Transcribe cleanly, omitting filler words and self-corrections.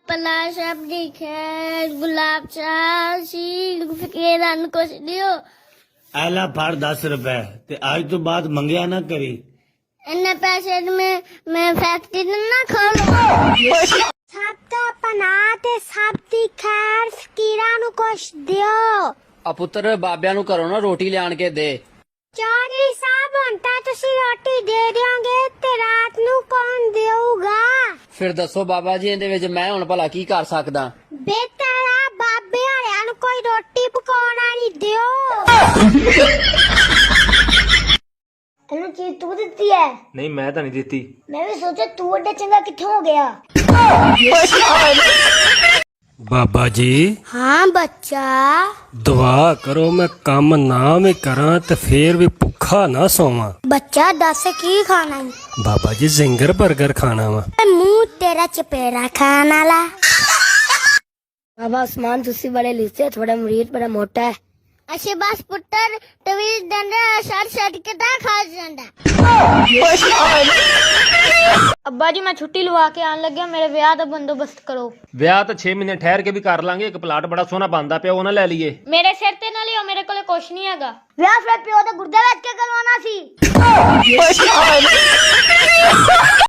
पला सब्जी खैर गुलाब चाह सी फकीरां नूं कुछ दियो। आला फड़ 10 रुपए ते आज तो बाद मंगया ना करी। इन्ने पैसे मैं फैक्ट्री ना खोलूं। सब दा पना ते सब दी खैर फकीरां नूं कुछ दियो। आ पुत्र बाबिया नूं घरों ना रोटी लियाण के दे। चौधरी साहब हुण तां तुसीं रोटी दे दियोगे ते रात नूं कौन देऊगा? फिर दसो बाबा जी इहदे विच मैं हुण भला की कर सकदा? बेटा बाबे वालियां नूं कोई रोटी पकाउणा नहीं दियो। ਇਹਨੂੰ ਚੀਜ਼ ਤੂੰ ਦਿੱਤੀ ਹੈ? ਨਹੀਂ ਮੈਂ ਤਾਂ ਨਹੀਂ ਦਿੱਤੀ। ਮੈਂ ਵੀ ਸੋਚਿਆ ਤੂੰ ਵੱਡਾ ਚੰਗਾ ਕਿੱਥੇ ਹੋ ਗਿਆ। बाबा जी हाँ बच्चा दुआ करो मैं काम ना भी करा ते फिर भी भुखा ना सोवा। बच्चा दस की खाना है? बाबा जी जिंगर बर्गर खाना वा। मुंह तेरा चपेड़ा खाना ला। बाबा उस्मान तुसी बड़े लिसे थोड़ा मुरीद बड़ा मोटा है। अच्छा बस पुत्र तवीज दंडा शर्ट के ता खा ਜਾਂਦਾ। ਅੱਬਾ ਜੀ ਮੈਂ ਛੁੱਟੀ ਲਵਾ ਕੇ ਆਣ ਲੱਗਿਆ, ਮੇਰੇ ਵਿਆਹ ਦਾ ਬੰਦੋਬਸਤ ਕਰੋ। ਵਿਆਹ ਤਾਂ 6 ਮਹੀਨੇ ਠਹਿਰ ਕੇ ਵੀ ਕਰ ਲਾਂਗੇ। ਇੱਕ ਪਲਾਟ ਬੜਾ ਸੋਹਣਾ ਬਣਦਾ ਪਿਆ, ਉਹ ਨਾ ਲੈ ਲਈਏ। ਮੇਰੇ ਸਿਰ ਤੇ ਨਾ ਲਿਓ, ਮੇਰੇ ਕੋਲੇ ਕੁਛ ਨਹੀਂ ਹੈਗਾ। ਵਿਆਹ ਫਿਰ ਪਿਓ ਦੇ ਗੁਰਦੇ ਵਿੱਚ ਕੇ ਕਰਵਾਉਣਾ ਸੀ।